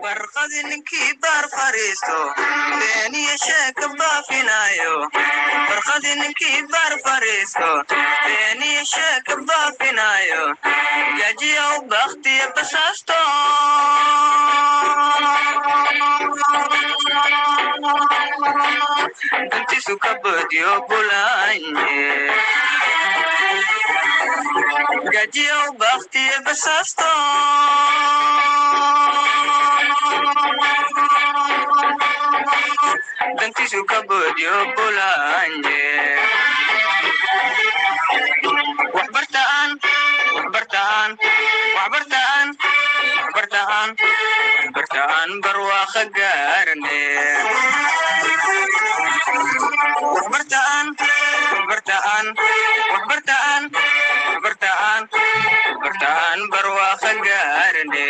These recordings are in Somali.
barqadi ninkii baar fariisto beeniya sheeka baafinayo barqadi ninkii baar fariisto beeniya sheeka baafinayo gajiya u bakhtiya basaasto dantiisu ka boodiyo bulaanye gajiya u bakhtiya basaasto dantiisu ka boodiyo bulaanye waxbartaan barwaaqa gaarne waxbartaan barwaaqa gaarne.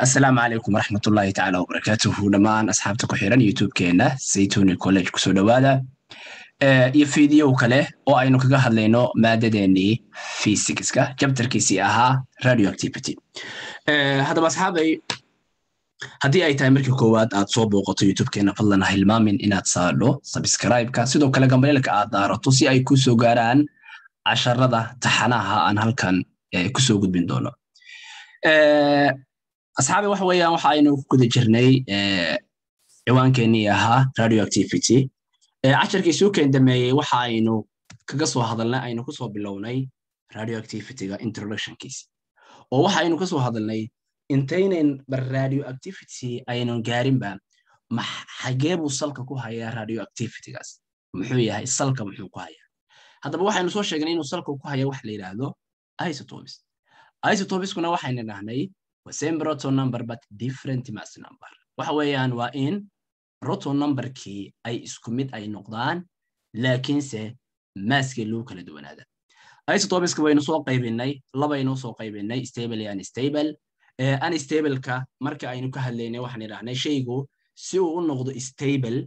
السلام عليكم ورحمة الله تعالى وبركاته. دمان أصحابتك كحيران يوتيوب كينا زيتوني كوليج كسو دوادا فيديو كله oo aynu kaga hadlayno maadadeenii physics-ka chapterkiisii ahaa radioactivity. Hadaba asxaabay haddii ay tahay markii koowaad aad soo booqato youtube-keena fadlan ha hilmaamin inaad saadho subscribe-ka sidoo kale gambaleelka aad daarato si ay ku soo gaaraan casharada taxanaha aan halkan ku soo gudbin doono. asxaabi waxa weeyaan waxa aynu ku guda jirnay ciwaankeenii ahaa radioactivity casharkii soo keendameeyay waxa aynu kaga soo hadalnay aynu ku soo bilownay radioactivity-ga introduction-kiisa oo waxa aynu ka soo hadalnay intaynan radioactivity aynu gaarinba xagee buu salka ku hayaa radioactivity-gaas muxuu yahay salka muxuu ku hayaa haddaba waxaynu soo sheegnay inuu salka ku hayaa wax la yiraahdo isotopes isotopes-kuna waxaynu dhahnay same proton number but different mass number waxa weeyaan waa in proton numberkii ay isku mid ay noqdaan laakiinse masskii loo kala duwanaada isotopeska waynu soo qaybinay labaynu soo qaybinay stable and unstable unstable-ka marka aynu ka hadlaynay waxaan idhahnay shaygu si uu u noqdo stable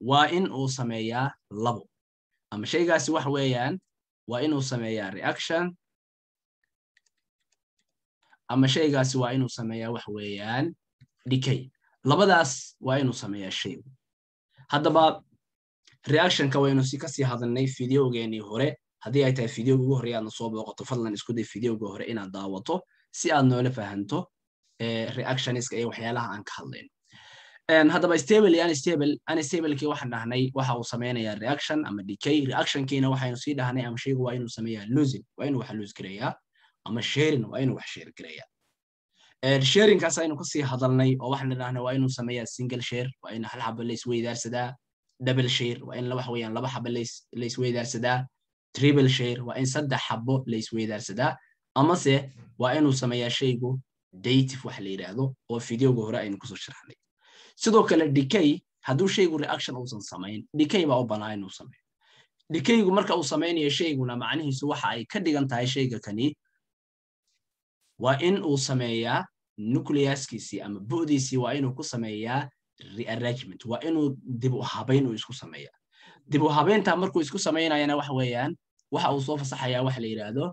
waa in uu sameeyaa labo ama shaygaasi waxa weeyaan waa inuu sameeyaa reaction ama shaygaasi waa inuu sameeyaa wax weeyaan decay labadaas waa inuu sameeyaa shaygu haddaba reaction-ka waynu si kasii hadalnay videogeenii hore haddii ay tahay videoga ugu horreeya aadna soo booqato fadlan isku day videoga hore inaad daawato si aad noola fahanto reactioniska iyo waxyaalaha aan ka hadlayno haddaba stable iyo unstable-kii waxaan dhahnay waxa uu sameynayaa reaction ama decay reaction-kiina waxaynu sii dhahnay ama shaygu waa inuu sameeyaa losing waa inuu wax lose gareeyaa ama sharing waa inuu wax share gareeyaa sharing-kaas aynu kasii hadalnay oo waxaan dhahnay waa inuu sameeyaa single share waa in hal xabo la isweydaarsadaa double share waa in wax weeyaan laba xabo la isweydaarsadaa triple share waa in saddex xabo la isweydaarsadaa ama se waa inuu sameeyaa shaygu dative wax la yiraahdo oo videoga hore aynu kusoo sharaxnay sidoo kale decay hadduu shaygu reaction uusan samayn decay baa u bannaan inuu sameeyo decaygu marka uu sameynayo shayguna macnihiisu waxa ay ka dhigan tahay shayga kani waa in uu sameeyaa nucleus-kiisii ama bu'diisii waa inuu ku sameeyaa rearrangement waa inuu dib u habayn uu isku sameeyaa dib u habaynta markuu isku sameynayana waxa weeyaan waxa uu soo fasaxayaa wax la yiraahdo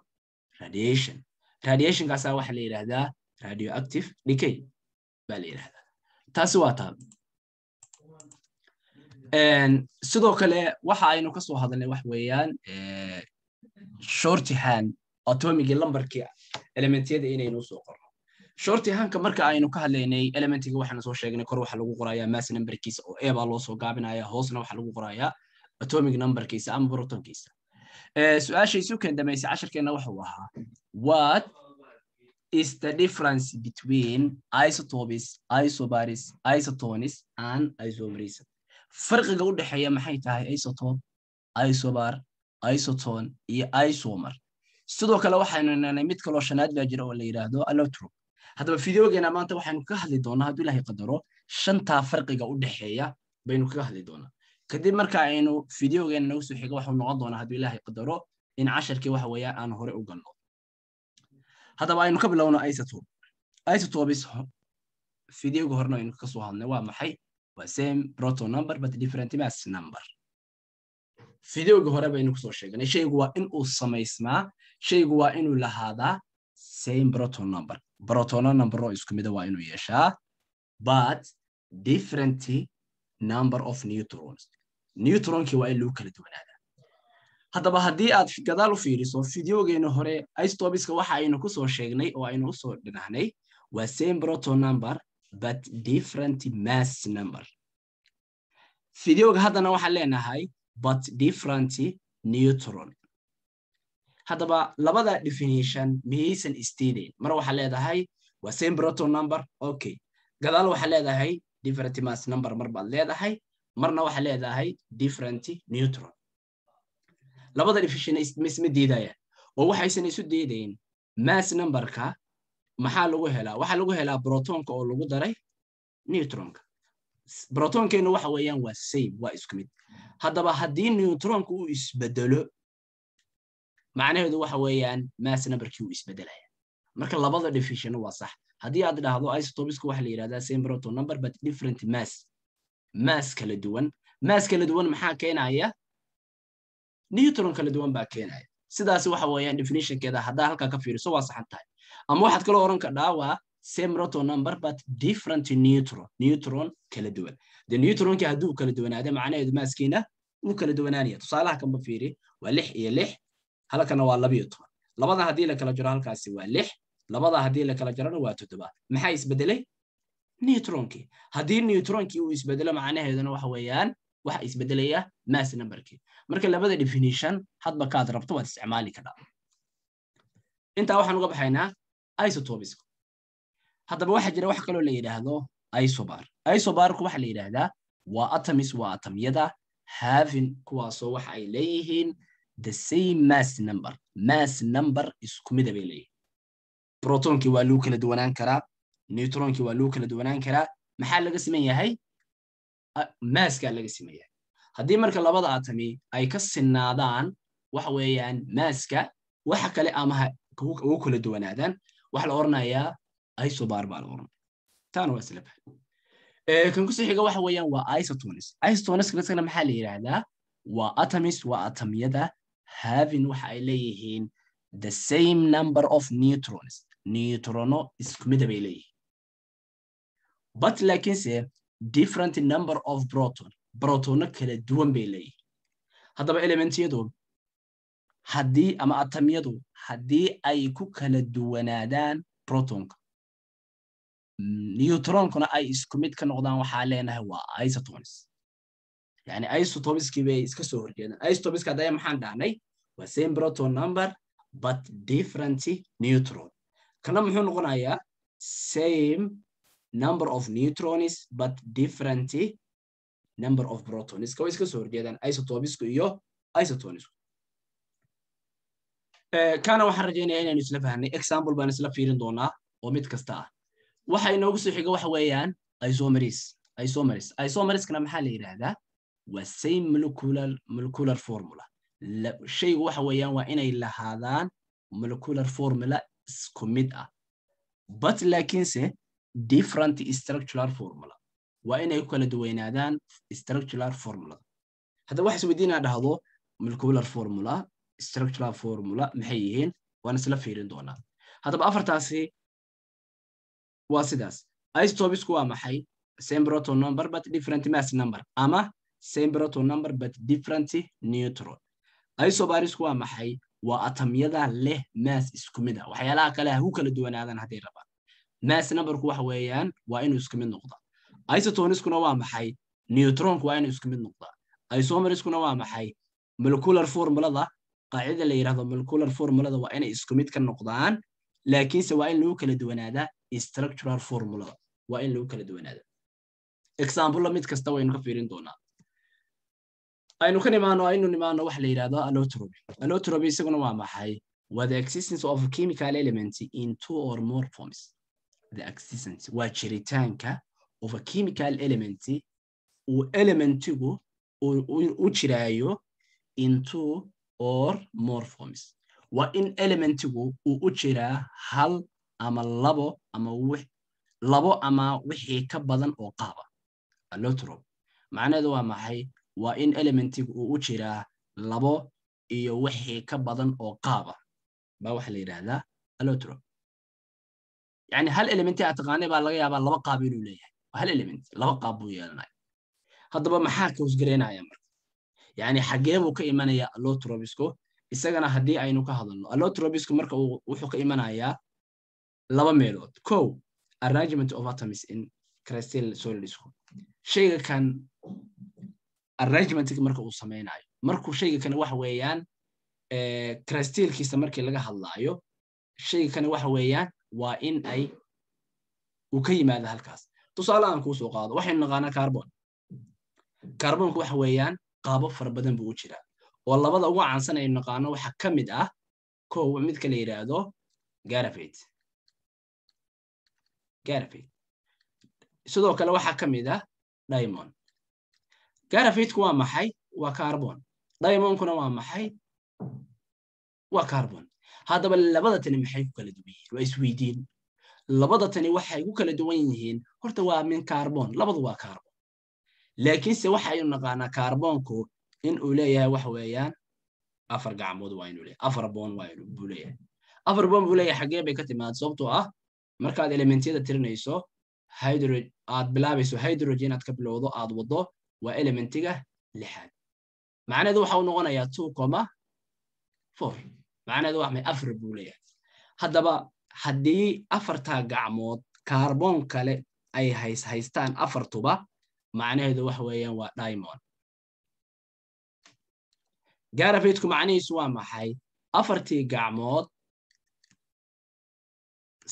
radiation-kaasa waxa la yiraahdaa radioactive decay baa la yiraahdaa taasi waa taa sidoo kale waxa aynu ka soo hadalnay wax weeyaan shorthand atomic numberkii elementyada inaynu soo qorno shorthand-ka marka aynu ka hadlaynay elementiga waxaan soo sheegnay kor waxa lagu qorayaa mass numberkiisa oo a baa loo soo gaabinaya hoosna waxa lagu qorayaa atomic numberkiisa ama protonkiisa su'aashaysu keendameysay casharkeena waxa uu ahaa what is the difference between isotopes isobaris isotones and isomers farqiga u dhaxeeya maxay tahay isotope isobar isotone iyo isomer sidoo kale waxaynu neenay mid kale oo shanaad baa jira oo la yiraahdo allotrope haddaba videogeena maanta waxaynu ka hadli doonaa haddii Ilaahay qadaro shanta farqiga u dhaxeeya baynu kaga hadli doonaa kadib marka aynu videogeena nagu soo xigo waxa noqon doonaa haddii Ilaahay qadaro in casharkii waxa weeyaan aan hore u galno haddaba aynu ka bilowno isotopes videoga horna aynu ka soo hadlay waa maxay waa same proton number but different mass number videoga hore baynu ku soo sheegnay shaygu waa in uu sameysmaa shaygu waa inuu lahaadaa same proton number proton number oo isku mid ah waa inuu yeeshaa but different number of neutrons neutronki waa in loo kala duwanaadaa haddaba haddii aad gadaal u fiiriso fideogeena hore isotopiska waxa aynu ku soo sheegnay oo aynu u soo dhinahnay waa same proton number but different mass number fideoga haddana waxaan leenahay but different neutron haddaba labada definition miyaysan isteedayn mar waxaa leedahay waa same proton number okay gadaal waxaa leedahay different mass number mar baad leedahay marna waxaa leedahay different neutron labada definition isma diidayaan oo waxaysan isu diidayn mass numberka maxaa lagu helaa waxaa lagu helaa protonka oo lagu daray neutronka protonkeenu waxa weeyaan waa same waa isku mid haddaba haddii neutronku uu isbedelo macnaheedu waxa weeyaan mass numberkii uu isbedelaya marka labada definition waa sax haddii aad dhahdo isotopiska waxa la yiraahdaa same proton number but different mass kala duwan maxaa keenaya neutron kala duwan baa keenaya sidaas waxa weeyaan definitionkeeda hadaa halka ka fiiriso waa saxan tahay ama waxaad kala oran kartaa waa same proton number but different neutron kala duwan the neutronki hadduu kala duwanaado macnaheedu maaskiina uu kala duwanaanaya tusaalaha kan ba fiiri waa 6 iyo 6 halkana waa 12 labada hadii la kala jiro halkaasi waa 6 labada hadii la kala jarana waa 7 maxay isbedelay neutronki hadii neutronki uu isbedelo macnaheeduna waxa weeyaan waxa isbedelaya mass numberki marka labada definition hadba ka rabto waad isticmaali kartaa inta waxaan uga baxaynaa isotopes haddaba waxa jira wax kale oo la yiraahdo isobarku waxa la yiraahdaa waa atoms waa atomyada having kuwaasoo waxa ay leeyihiin the same mass number isku mid ah bay leeyihiin protonki waa loo kala duwanaan karaa neutronki waa loo kala duwanaan karaa maxaa laga siman yahay masska laga siman yahay haddii marka labada atomi ay ka sinaadaan waxa weeyaan masska waxa kale ama ugu kala duwanaadaan waxa la oranayaa isobar baa la oranaya taana waa isla kan ku xiga waxa weeyaan waa isotones kana maxaa la yiraahdaa waa atoms waa atomyada having waxa ay leeyihiin the same number of neutrono isku mid bay leeyihiin but laakiinse different number of proton kala duwan bay leeyihiin haddaba elementyadu haddii ama atomyadu haddii ay ku kala duwanaadaan protonka neutronkuna ay isku mid ka noqdaan waxaa leenahay waa isotones yani isotopeski bay iska soo horjeedaan isotopeska hadaya maxaan dhahnay waa same proton number but different neutron kana muxuu noqonayaa same number of neutrons but different number of protons way iska soo horjeedaan isotopesku iyo isotonesku kana waxaan rajaynayaa inaynu isla fahnay example baan isla fiirin doonaa oo mid kasta ah waxa inoogu soo xiga waxa weeyaan isomeres kana maxaa la yiraahdaa waa same molecular formula shaygu waxa weeyaan waa inay lahaadaan molecular formula isku mid ah but laakiinse different structural formula waa inay ku kala duwanaadaan structural formula hadda waxa isweydiinaa dhahdo molecular formula structural formula maxay yihiin waan isla fiirin doonaa haddaba afartaasi waa sidaas isotopesku waa maxay same proton number but different mass number ama same proton number but different neutron isobarisku waa maxay waa atomyada leh mass isku mid ah waxyaalaha kale ha ku kala duwanaadaan haday rabaan mass numberku waxa weeyaan waa inuu isku mid noqdaa isotoneskuna waa maxay neutronku waa inuu isku mid noqdaa isomeriskuna waa maxay molecular formulada qaacida la yiraahdo molecular formulada waa inay isku mid ka noqdaan laakiinse waa in lagu kala duwanaadaa structural formulada waa in lagu kala duwanaadaa example mid kasta waynu ka fiirin doonaa aynu ka nimaano wax la yiraahdo allotropy isaguna waa maxay waa the existence of chemical element in two or more forms the existence waa jiritaanka of a chemical element uu elementigu u jiraayo in two or more forms waa in elementigu uu u jiraa hal ama labo ama wixii ka badan oo qaaba allotrope macnaheedu waa maxay waa in elementigu uu u jiraa labo iyo wixii ka badan oo qaaba baa waxa la yiraahdaa allotrope يعني هل element أتقاني بالله يا بالله قابلوا ليه هل element لبا قابو يلنا هذا بمحاك وسجرينا يا مر يعني حجابه كإيمانية allotropisku isagana haddii aynu ka hadalno allotropisku marka wuxuu ka imanayaa laba meelood arrangement of atoms in crystal solids shayga kan arrangement marka uu sameynayo markuu shayga kan wax weeyaan crystalkiisa markii laga hadlaayo shayga kan wax weeyaan waa in ay uu ka yimaado halkaas tusaale aan ku soo qaado waxaynu naqaanaa carbonku wax weeyaan qaabo fara badan buu u jiraa oo labada ugu caansan ay naqaano waxa kamid ah mid kale yiraahdo graphite sidoo kale waxa kamid ah diamond graphite waa maxay waa carbon diamond kuna waa maxay waa carbon hadaba labada tani maxay ku kala duwan yihiin waa isweydiin labada tani waxay ku kala duwan yihiin horta waa min carbon labadu waa carbon laakiin se waxa ay naqaanaa carbonku in uu leeyahay wax weeyaan afar gacmood waa inuu leeyahay afar bond waa inuu leeyahay afar bond buu leeyahay xagee bay ka timaad sababtoo ah markaad elementyada tirinayso hydrogen aad bilaabayso hydrogen aad ka bilowdo aad wado waa elementiga lixaad macnaheedu waxa uu noqonayaa 2.4 macnaheedu wax may afar buu leeyahay haddaba haddii afarta gacmood carbon kale ay haystaan afartuba macnaheedu wax weeyaan waa diamond graphite-ku macnihiisu waa maxay afartii gacmood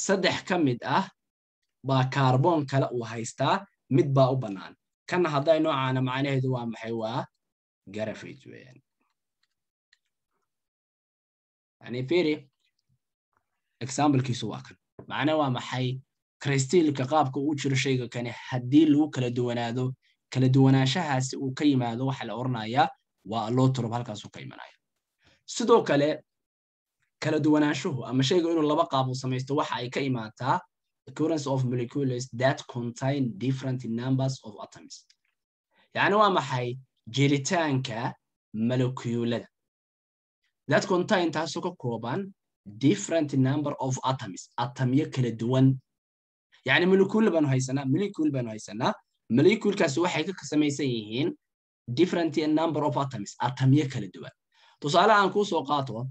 saddex ka mid ah baa carbon kale uu haystaa mid baa u bannaan kana hadday noocaana macnaheedu waa maxay waa graphite weeyaan yani fiiri example-kiisu waa kan macnaheedu waa maxay crystal-ka qaabka uu jiro shayga kani haddii lagu kala duwanaado kala duwanaanshahaasi uu ka yimaado waxa la oranayaa waa allotrope halkaas uu ka imanaya sidoo kale kala duwanaanshuhu ama shayga inuu laba qaab u samaysto waxa ay ka imaataa occurrence of molecules that contain different numbers of atoms yani waa maxay jiritaanka moleculeada that contain taasoo ka kooban different number of atoms atomyo kala duwan yani molecule baanu haysanaa molecule-kaasi waxay ka samaysan yihiin different number of atoms atomyo kala duwan tusaale aan ku soo qaato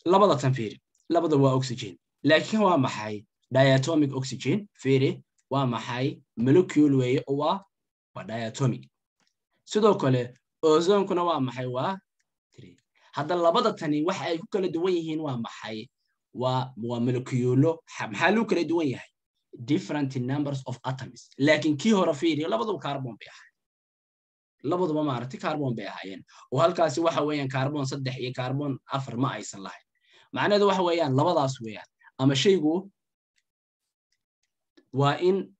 labada tan fiiri labada waa oxygen laakiin waa maxay diatomic oxygen fiiri waa maxay molecule weeye oo waa diatomic sidoo kale ozone-kuna waa maxay waa 3 hadda labada tani waxa ay ku kala duwan yihiin waa maxay waa molecule maxaa loo kala duwan yahay different numbers of atoms laakiin kii hore fiiri labadu carbon bay ahaayeen labaduba maaragtay carbon bay ahaayeen oo halkaasi waxa weeyaan carbon 3 iyo carbon 4 ma aysan lahayn macnaheedu waxa weeyaan labadaas weeyaan ama shaygu waa in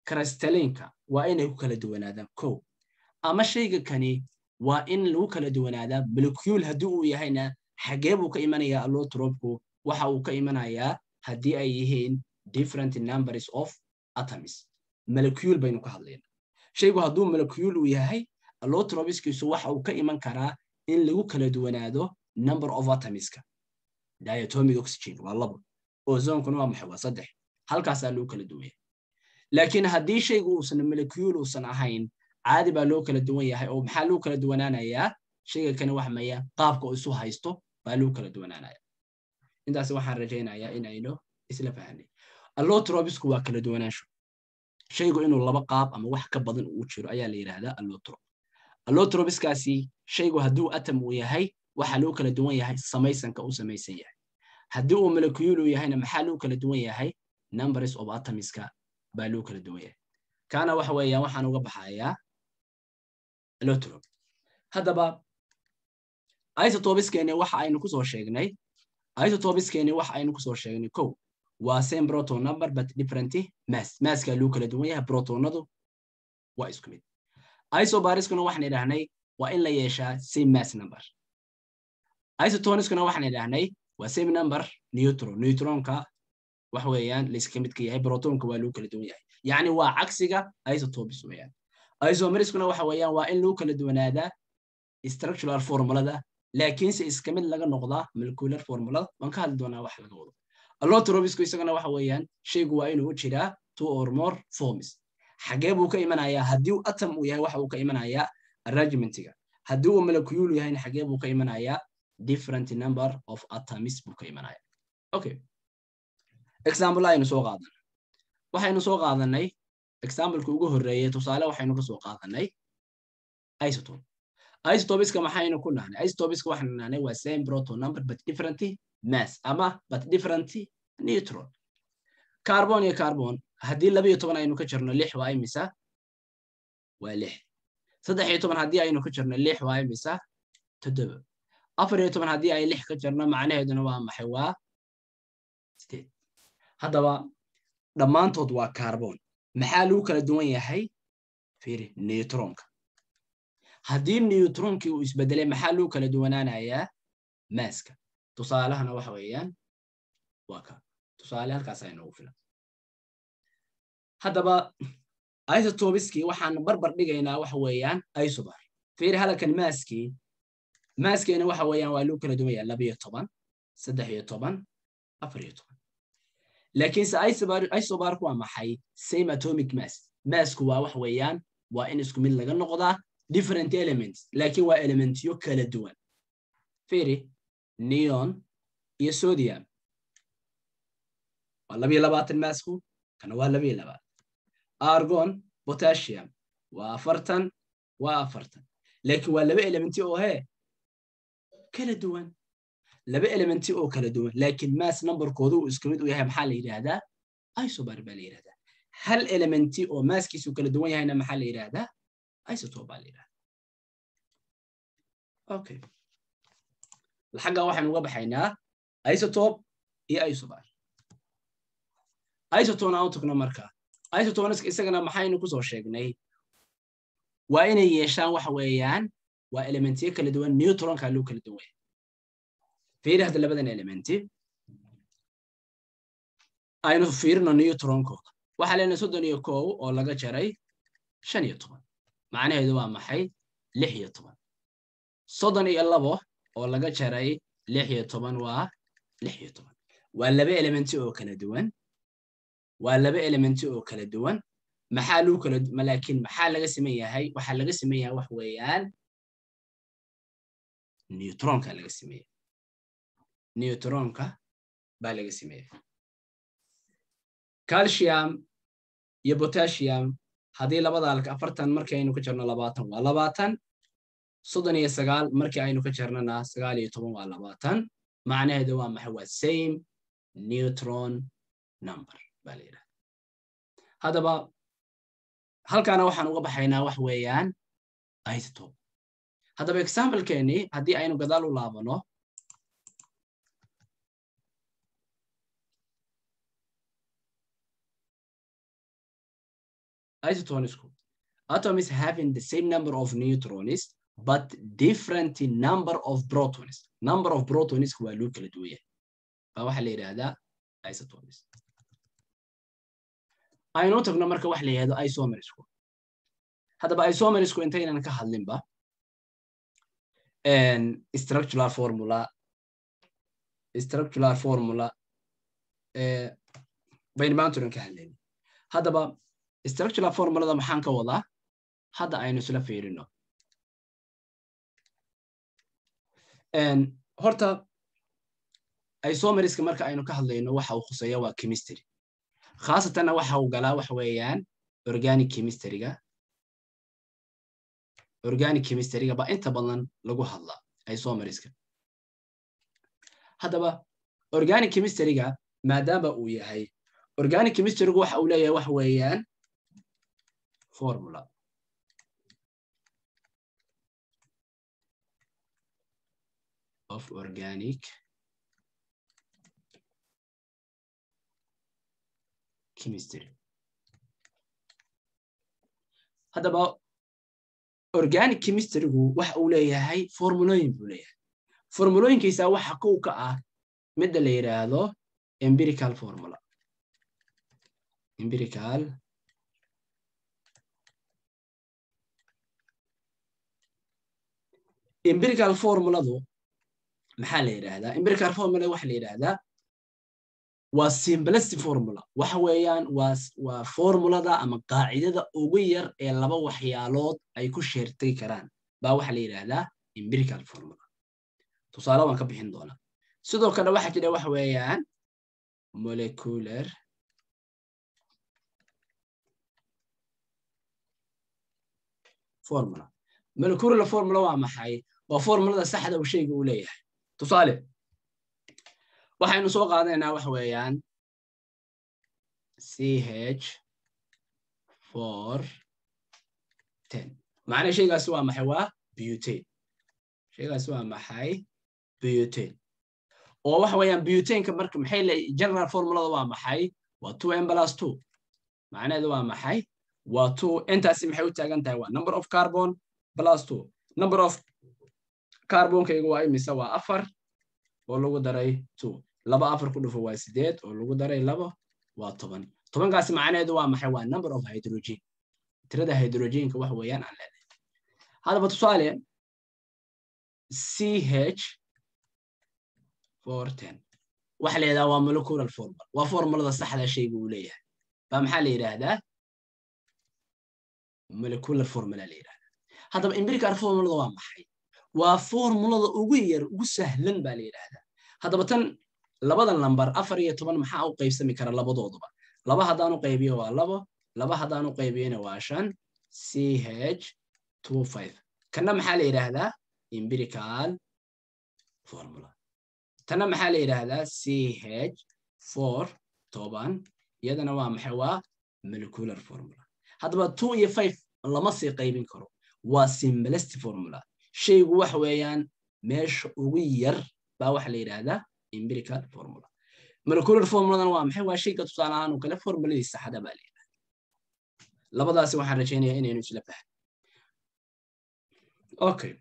crystallinka waa inay ku kala duwanaadaan ama shayga kani waa in lagu kala duwanaadaa molecule haddii uu yahayna xagee buu ka imanayaa allotrope-ku waxa uu ka imanayaa haddii ay yihiin different numbers of atoms molecule baynu ka hadlaynaa shaygu hadduu molecule uu yahay allotropiskiisu waxa uu ka iman karaa in lagu kala duwanaado number of atomiska diatomic oxygen waa 2 ozone-kuna waa maxay waa 3 halkaasaa loo kala duwan yahay laakiin haddii shaygu uusan molecule uusan ahayn caadi baa loo kala duwan yahay oo maxaa loo kala duwanaanayaa shayga kana wax maya qaabka uu isu haysto baa loo kala duwanaanaya intaas waxaan rajaynayaa in aynu isla fahanay allotropisku waa kala duwanaansho shaygu inuu laba qaab ama wax ka badan uu jiro ayaa la yiraahdaa allotrope allotropiskaasi shaygu hadduu atom uu yahay waxa loo kala duwan yahay samaysanka uu samaysan yahay haddii uu molecule uu yahayna maxaa loo kala duwan yahay numbers of atomiska baa loo kala duwan yahay kana waxa weeyaan waxaan uga baxayaa allotrope haddaba isotopeskeeni waxa aynu ku soo sheegnay waa same proton number but different mass ka loo kala duwan yahay protonadu waa isku mid isobariskuna waxaan idhahnay waa in la yeeshaa same mass number isotoniskuna waxaan idhahnay waa same number neutronka wax weeyaan la iska mid ka yahay protonka waa loo kala duwan yahay yani waa cagsiga isotopes weeyaan isomeriskuna waxa weeyaan waa in loo kala duwanaadaa structural formulada laakiin se iska mid laga noqdaa molecular formulada waan ka hadli doonaa wax laga wado allotropisku isagana waxa weeyaan shaygu waa inuu u jiraa 2 or more forms xagee buu ka imanayaa haddii uu atom uu yahay waxa uu ka imanayaa arrangementiga haddii uu molecule yahay xagee buu ka imanayaa different number of atoms buu ka imanayaa okay example aynu soo qaadanay waxaynu soo qaadanay example-ku ugu horeeyay tusaale waxaynu ka soo qaadanay isotope isotopeska maxaynu ku nahnay isotopeska waxaynu nahnay waa same proton number but different mass ama but different neutron carbon iyo carbon haddii 12 aynu ka jirno 6 waa imisa waa 6 13 haddii aynu ka jirno 6 waa imisa 7 14 haddii ay 6 ka jirno macnaheeduna waa maxay waa 8 haddaba dhammaantood waa carbon maxaa lagu kala duwan yahay fiiri neutronka haddii neutronki uu isbedelay maxaa lagu kala duwanaanayaa masska tusaalahana waxa weeyaan waa ka tusaale halkaas ay noogu filan haddaba isotopeski waxaan barbar dhigaynaa waxa weeyaan isobar fiiri halkan maskeena waxa weeyaan waa lagu kala duwan yahay 12 13 14 laakiin isobarku waa maxay same atomic mass massku waa wax weeyaan waa in isku mid laga noqdaa different elements laakiin waa elementyo kala duwan fiiri neon iyo sodium waa 22 massku kana waa 22 argon potassium waa 40 laakiin waa laba elementi oo kala duwan laba elementi oo kala duwan laakiin mass numberkoodu uu isku mid u yahay maxaa la yiraahdaa isobar baa la yiraahdaa hal elementi oo masskiisu kala duwan yahayna maxaa la yiraahdaa isotope baa la yiraahdaa okay laxaga waxaan uga baxaynaa isotope iyo isobar isotope aan tagno marka isotope isagana maxaynu ku soo sheegnay waa inay yeeshaan waxa weeyaan waa elementiyo kala duwan neutronka loo kala duwan fiiri hadda labadan elementi aynu fiirino neutronkooda waxa leena 31 oo laga jaray 15 macnaheedu waa maxay 16 32 oo laga jaray 16 waa 16 waa laba elementi oo kala duwan maxaa loo kala laakiin maxaa laga sameeyahay waxa laga sameeyaa wax weeyaan neutronka laga sameeyaa neutronka baa laga sameeyaa calcium iyo potassium haddii labada halka 40 markii aynu ka jirno 20 waa 20 39 markii aynu ka jirnana 19 waa 20 macnaheedu waa maxay waa same neutron number baa la yiraahdaa haddaba halkaana waxaan uga baxaynaa wax weeyaan isotope haddaba example-keeni haddii aynu gadaal u laabano isotonisku atoms having the same number of neutrons but different number of protons number of protons waa loo kala duwan yahay baa waxa la yiraahdaa isotonis aynu tagno marka wax la yiraahdo isomersku haddaba isomersku intaynan ka hadlinba structural formula baynu maanta ka hadlayno haddaba structural formulada maxaan ka wadaa hadda aynu isla fiirino horta isomerska marka aynu ka hadlayno waxa uu khuseeyaa waa chemistry khaasatan waxa uu galaa wax weeyaan organic chemistry ba inta badan lagu hadlaa isomerska haddaba organic chemistry-ga maadaama uu yahay organic chemistry-gu waxa uu leeyahay wax weeyaan formula of organic chemistry haddaba organic chemistry-gu waxa uu leeyahay formulooyin buu leeyahay formulooyinkiisa waxa kow ka ah midda la yiraahdo empirical empirical formuladu maxaa la yiraahdaa empirical formula waxa la yiraahdaa waa simplest formula waxa weeyaan waa formulada ama qaacidada ugu yar ee laba waxyaalood ay ku sheertay karaan baa waxa la yiraahdaa empirical formula tusaale waan ka bixin doonaa sidoo kale waxa jira waxa weeyaan molecular formula molecular formula waa maxay waa formulada saxda uu shayga uu leeyahay tusaale waxaynu soo qaadanaynaa waxa weeyaan CH410 macna shaygaasi waa maxay waa butane shaygaasi waa maxay butane oo waxa weeyaan butane-ka marka maxay general formulada waa maxay waa 2n+2 macnaheedu waa maxay waa 2 intaasi maxay u taagan tahay waa number of carbon plus 2 number of carbon-kayga waa imisa waa 4 oo lagu daray 2 laba 4 ku dhufo waa 8 oo lagu daray 2 waa 10 10kaasi macnaheedu waa maxay waa number of hydrogen tirada hydrogen-ka wax weeyaan aan leedahay hadaba tusaale CH410 waxa la yiraahdaa waa molecular formula waa formulada saxda shayga uu leeyahay ba maxaa la yiraahdaa molecular formula la yiraahdaa hadaba empirical formulada waa maxay waa formulada ugu yar ugu sahlan baa la yiraahdaa hadaba tan labadan number 4 iyo 10 maxaa u qaybsami kara labadooduba laba hadaan u qaybiyo waa 2 laba hadaan u qaybiyana waa 5 CH25 kana maxaa la yiraahdaa empirical formula tana maxaa la yiraahdaa CH410 iyadana waa maxay waa molecular formula hadaba 2 iyo 5 lama sii qaybin karo waa simplest formula shaygu wax weeyaan meesha ugu yar baa waxa la yiraahdaa empirical formula molecular formula waa maxay waa shayga tusaale ahaan oo kale formuladiisa saxda baa la yiraahdaa labadaasi waxaan rajaynayaa inaynu isla fahmo okay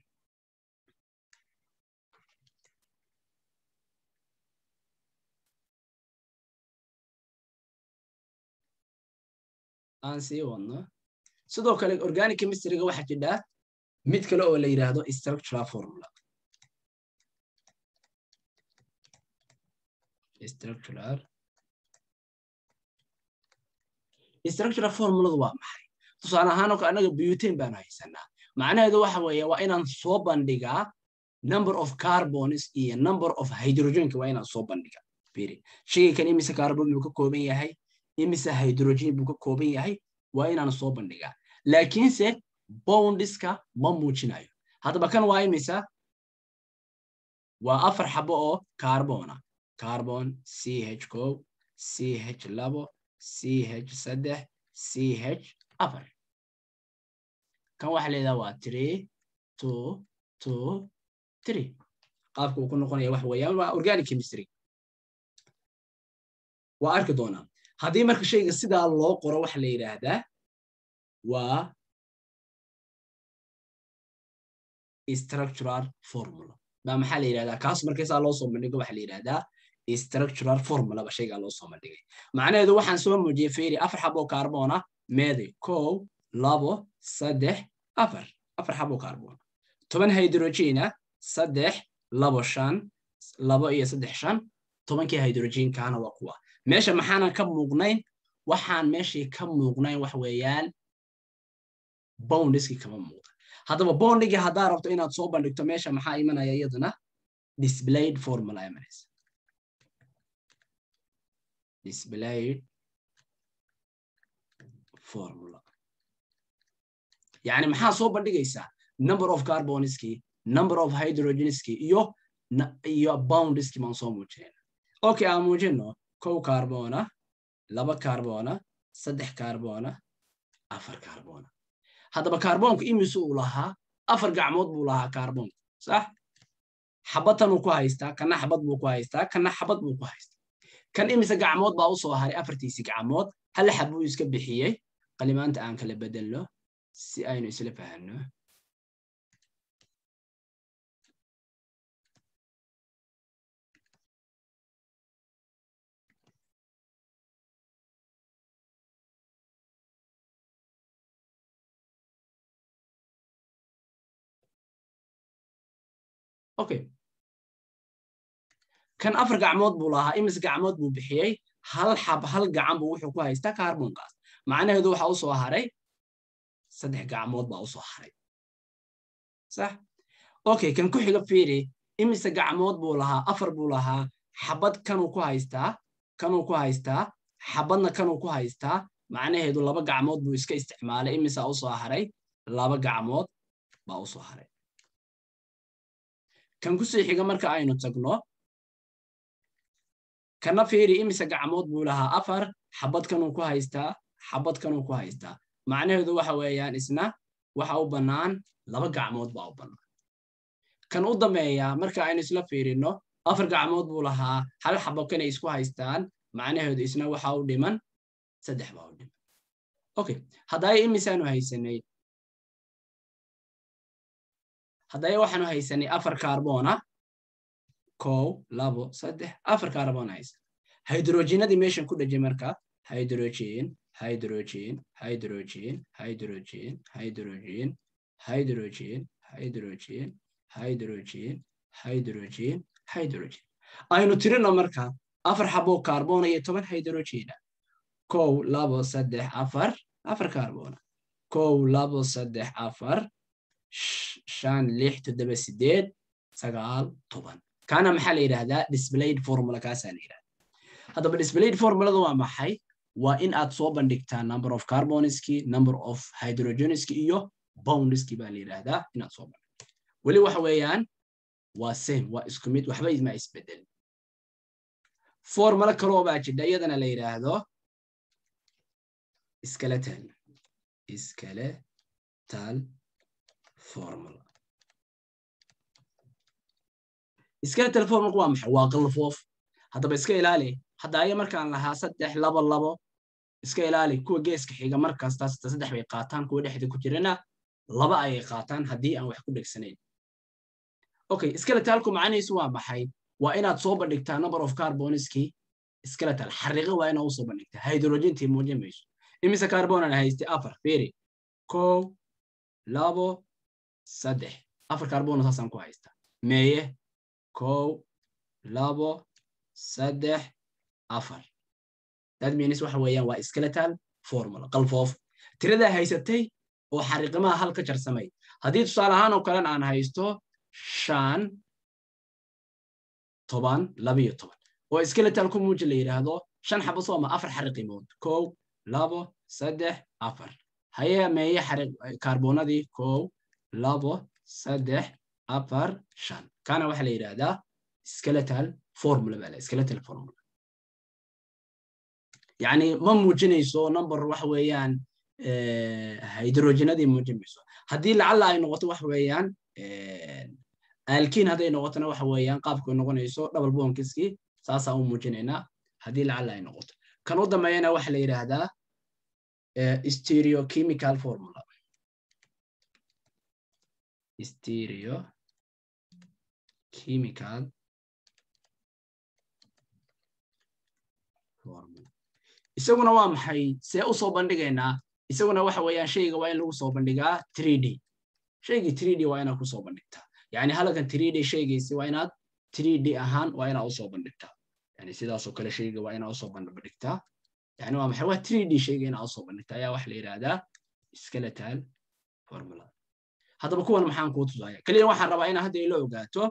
aan sii wadno sidoo kale organic chemistry-ga waxa jira mid kale oo la yiraahdo structural formula structural formula waa maxay tusaale ahaan oo anaga butane baan haysanaa macnaheedu waxa weeye waa inaan soo bandhigaa number of carbons iyo number of hydrogen-ka waa inaan soo bandhigaa fiiri shayga kan imisa carbon buu ka kooban yahay imisa hydrogen buu ka kooban yahay waa inaan soo bandhigaa laakiinse bondiska ma muujinayo hadaba kan waa imisa waa 4 xabo oo carbona carbon CH2 CH2 CH3 CH4 kan waxa leedahay waa 3 2 2 3 qaabku uu ku noqonaya wax weeyaan waa organic chemistry waa arki doonaa haddii marka shayga sidaa loo qoro waxa la yiraahdaa waa structural formula baa maxaa la yiraahdaa kaas markaysaa loo soo bandhigo waxa la yiraahdaa structural formula ba shayga loo soo bandhigay macnaheedu waxaan soo muujiyay fiiri 4 xabo carbon ah meeday 1 2 3 4 4 xabo carbon 10 hydrogen ah 3 2 5 2 iyo 3 5 10kii hydrogen kaana waa kuwa meesha maxaan ka muuqnayn waxaan meeshii ka muuqnayn wax weeyaan bondiski kama muuqda hadaba bondiga hadaa rabto inaad soo bandhigto meesha maxaa imanaya iyaduna displayed formula imanaysa displayed formula yani maxaa soo bandhigaysaa number of carbonski number of hydrogenski iyo bondiski maan soo muujinayna okay aan muujino 1 carbona 2 carbona 3 carbona 4 carbona hadaba carbonku imisu uu lahaa 4 gacmood buu lahaa carbonku sax xabatan uu ku haystaa kana xabad buu ku haystaa kana xabad buu ku haystaa kan imisa gacmood baa u soo haray 4tiisi gacmood hal xabuu iska bixiyay qalimaanta aan kala bedelno si aynu isla fahanno okay kan 4 gacmood buu lahaa imis gacmood buu bixiyay hal xab hal gacan buu wuxuu ku haystaa carbonkaas macnaheedu waxa u soo haray 3 gacmood baa u soo haray صح okay kan ku xiga fiiri imis gacmood buu lahaa 4 buu lahaa xabad kanuu ku haystaa xabadna kanuu ku haystaa macnaheedu 2 gacmood buu iska isticmaalay imis u soo haray 2 gacmood baa u soo haray kan ku sii xiga marka aynu tagno kana fiiri imise gacmood buu lahaa 4 xabad kanuu ku haystaa macnaheedu waxa weeyaan isna waxa u bannaan 2 gacmood baa u bannaan kan u dambeeya marka aynu isla fiirino 4 gacmood buu lahaa hal xabad kan ay isku haystaan macnaheedu isna waxa u dhiman 3 baa u dhiman okay haday imisaanu haysanay waxaanu haysanay 4 kaarboona 1 2 3 4 kaarboon haysan hydrogenadii meeshan ku dhajay marka hydrogen aynu tirino marka 4 xabo kaarboon iyo 10 hydrogen 1 2 3 4 kaarboon 1 2 3 4 5 6 7 8 9 10 kana maxaa la yiraahdaa displayed formula kaasa la yiraahdaa hadaba displayed formuladu waa maxay waa in aad soo bandhigtaa number of carboniski number of hydrogeniski iyo bondiski baa la yiraahdaa inaad soo bandhigto wali waxa weeyaan waa same waa isku mid waxba isma isbedel formula kale oo baa jidha iyadana la yiraahdo skeletal formula skeletal formula waa maxay waa qalfoof hadaba iska ilaali hadaayo markaan lahaa 3 2 2 iska ilaali kuwa geeska xiga markaas 3 bay qaataan kuwa dhexda ku jirana 2 ay qaataan hadii aan wax ku dhagsanayn okay skeletalku macnihiisu waa maxay waa inaad soo bandhigtaa number of carboniski skeletal xariiqo waa inaad soo bandhigtaa hydrogentii muujimayso imise carbon aan haystay 4 fiiri 1 2 3 4 carbon saasan ku haystaa meeye 1 2 3 4 that means waxa weeyaan waa skeletal formula qalfoof tirada haysatay oo xariiqamaha halka jarsamay hadii tusaale ahaan oo kale aan haysto 5 10 12 oo skeletal ku muuji la yiraahdo 5 xabo soo ma 4 xariiqimood 1 2 3 4 haye meeye xariiq kaarboonadii 1 2 3 4 5 kana waxa la yiraahdaa skeletal formula baa skeletal formula يعني ما موجينيسو نمبر waxa weeyaan hydrogenadii muujimayso hadii lacala ay noqoto wax weeyaan alkene haday noqotona waxa weeyaan qaabku noqonayso double bondkiski saasa u muujinayna hadii lacala ay noqoto kan u dambeeyana waxa la yiraahdaa stereochemical formula isaguna waa maxay see u soo bandhigaynaa isaguna waxa weeyaan shayga waa in lagu soo bandhigaa 3D shayga 3D waa inaad ku soo bandhigtaa yani halkan 3D shaygiisi waa inaad 3D ahaan waa inaad u soo bandhigtaa yani sidaas oo kale shayga waa inaad u soo bandhigtaa yani waa maxay waa 3D shayga inaad u soo bandhigtaa ayaa wax la yiraahdaa skeletal formula hadaba kuwan maxaan ku tusaaya kaliya waxaan rabaa in hadda ila ogaato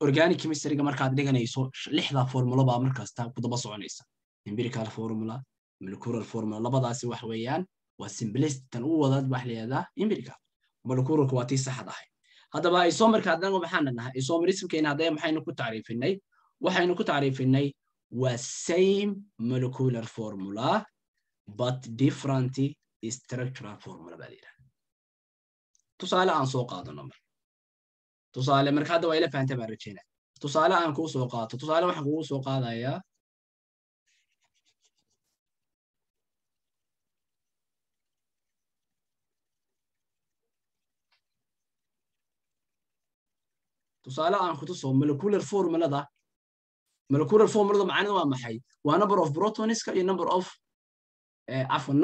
organic chemistry markaad dhiganayso 6 formula baa markaasta ku daba soconaysa empirical formula molecular formula labadaasi wax weeyaan waa simplest tan u wadaad wax leeyahay empirical molecular waa tii saxda ah hadaba isomerka hadan waxaan nahay isomerismkeena haday maxaynu ku taariifinay waxaynu ku taariifinay waa same molecular formula but different structural formula baa leeyahay tusaale aan soo qaadano tusaale marka hadda waa ila fahantaa baan rajeynaa tusaale aan ku soo qaato tusaale waxaan kugu soo qaadayaa tusaale aan ku tuso molecular formulada macnaheedu waa maxay waa number of protoniska iyo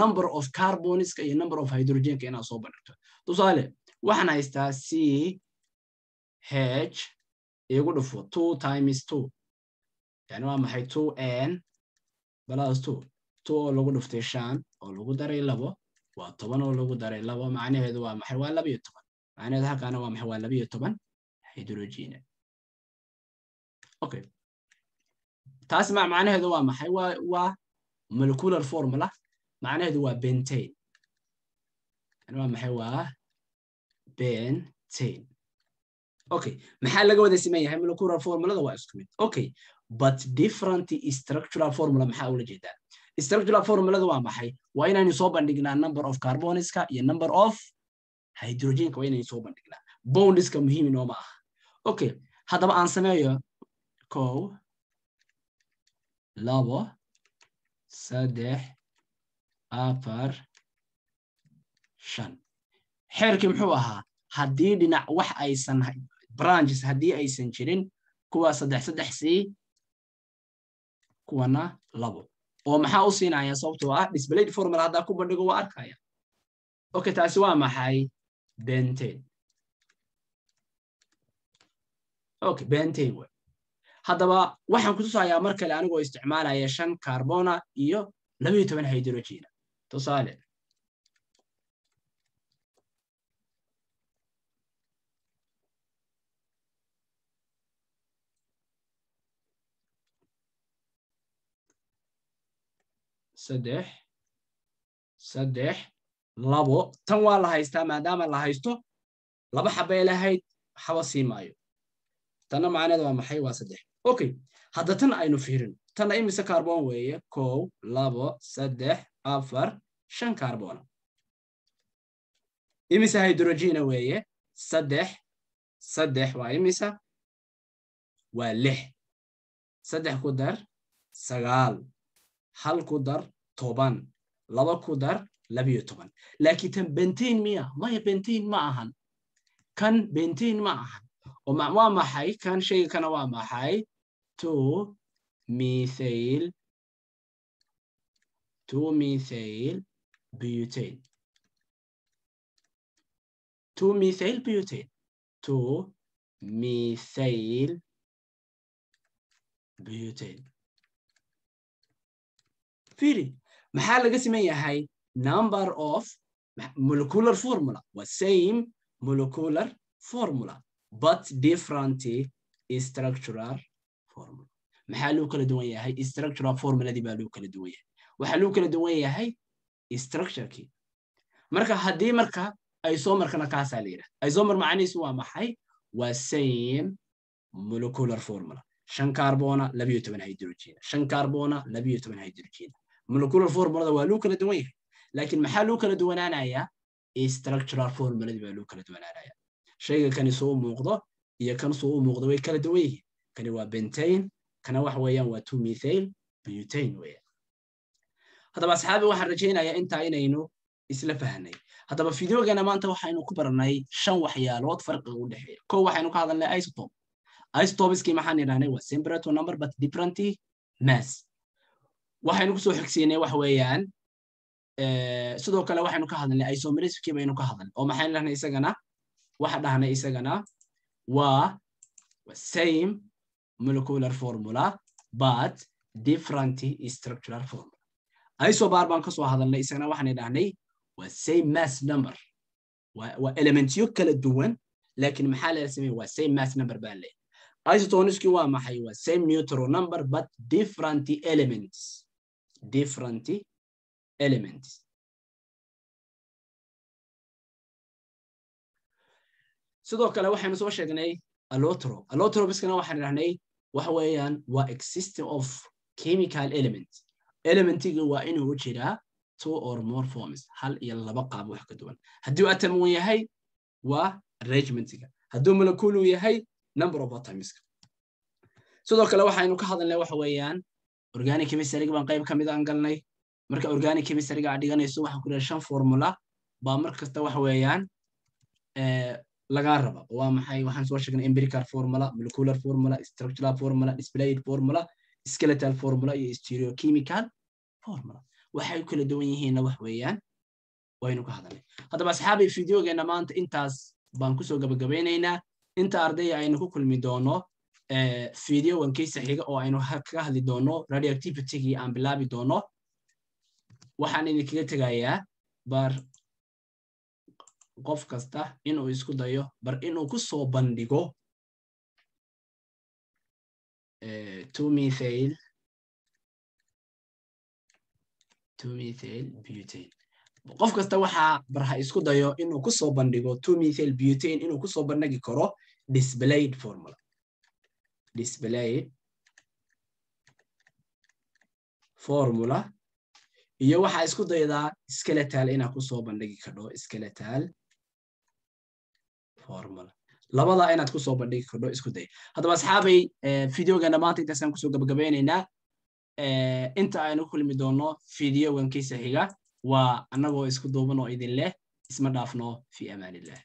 number of carboniska iyo number of hydrogenka inaad soo bandhigto tusaale waxaan haystaa C H igu dhufo 2 times 2 yani waa maxay 2n plus 2 oo lagu dhuftay 5 oo lagu daray 2 waa 10 oo lagu daray 2 macnaheedu waa maxay waa 12 macnaheedu halkaana waa maxay waa 12 hydrogen okay taas macnaheedu waa maxay waa molecular formula macnaheedu waa pentane yani waa maxay waa pentane okay maxaa laga wada siman yahay molecular formulada waa isku mid okay but different structural formula maxaa ula jeedaa structural formulada waa maxay waa inaynu soo bandhignaa number of carboniska iyo number of hydrogenka waa inaynu soo bandhignaa bondiska muhiim inoo ma aha okay haddaba aan sameeyo 1 2 3 4 5 xeerkii muxuu ahaa haddii dhinac wax aysan branches haddii aysan jirin kuwa 3 c kuwana 2 oo maxaa u siinaya sababtoo ah displayed formula hadda ku bandhigo waa arkaya okay taasi waa maxay pentane okay pentane way haddaba waxaan ku tusayaa mar kale anigoo isticmaalaya 5 carbona iyo 12 hydrogen tusaale saddex labo tan waa la haystaa maadaama la haysto 2 xabay lahayd xaba sii maayo tanna macnaheedu waa maxay waa 3 okay hadda tan aynu fiirin tan imise carbon weeye 1 2 3 4 5 carbon imise hydrogen weeye 3 waa imise waa 6 3 ku dar 9 hal ku dar 10 2 ku dar 12 laakiin tan pentane miya maya pentane ma ahan kan pentane ma ahan oo waa maxay kan shayga kana waa maxay 2 methyl butane 2 methyl butane 2 methyl butane firi maxaa laga siman yahay number of molecular formula was same molecular formula but different structural formula maxaa loo kala duwan yahay structural formuladii baa loo kala duwan yahay waxaa loo kala duwan yahay structurekii marka haddii marka isomerkana kaasaa la yidhaha isomer macnihiisu waa maxay waa same molecular formula 5 carbona 12 hydrogen 5 carbona 12 hydrogen molecular formulada waa loo kala duwan yahay laakiin maxaa loo kala duwanaanayaa structural formuladii baa loo kala duwanaanayaa shayga kani soo muuqdo iyo kan soo muuqdo way kala duwan yihiin kani waa pentane kana wax weeyaan waa 2 methyl butane weeyaan haddaba asxaabi waxaan rajaynayaa intaa inaynu isla fahnay haddaba fideogana maanta waxaynu ku baranay 5 waxyaalood farqiga u dhaxeeya koow waxaynu ka hadalnay isotope isotopeskii maxaan idhahnay waa temperature number but different mass waxaynu ku soo xigsiinay wax weeyaan sidoo kale waxaynu ka hadalnay isomerismkii baynu ka hadalnay oo maxaan dhahnay isagana waxa dhahnay isagana waa same molecular formula but different structural formula isobar baan ka soo hadalnay isagana waxaan dhahnay waa same mass number waa elementyo kala duwan laakiin maxaa la sameeyay waa same mass number baan leeyahay isotoniskii waa maxay waa same neutral number but different elements sidoo kale waxaynu soo sheegnay allotropiskana waxaan dhahnay waxa weeyaan waa existence of chemical elementiga waa inuu jiraa 2 or more forms hal iyo 2 qaab wax ka duwan haddii atom uu yahay waa arrangementiga hadduu molecule uu yahay number of atoms sidoo kale waxaynu ka hadalnay waxa weeyaan organic chemistry baan qayb kamid aan galnay marka organic chemistry ga dhiganayso waxaan ku leeyahay 5 formula ba markasta waxa weeyaan laga raba waa maxay waxaan soo sheegnay empirical formula molecular formula structural formula displayed formula skeletal formula iyo stereochemical formula waxay kala duwan yihiin wax weeyaan waynu ka hadalnay haddaba asxaabi fideogeena maanta intaas baan ku soo gabagabeynaynaa inta arday aynu ku kulmi doono videogan kiisa xiga oo aynu ka hadli doono radioactivity aan bilaabi doono waxaan idinkaga tegayaa bar qof kasta inuu isku dayo bar inuu ku soo bandhigo 2-methyl butane qof kasta waxa barha isku dayo inuu ku soo bandhigo 2-methyl butane inuu ku soo bandhigi karo displayed formula iyo waxa isku daydaa skeletal ina ku soo bandhigi karo skeletal formula labada inaad ku soo bandhigi karo isku day hadaba asxaabay videogan maanta intaasaan ku soo gabagabeynayna inta aynu kulmi doono videogan kiisa xiga waa anagoo isku duuban oo idin leh isma dhaafno fi amaanillah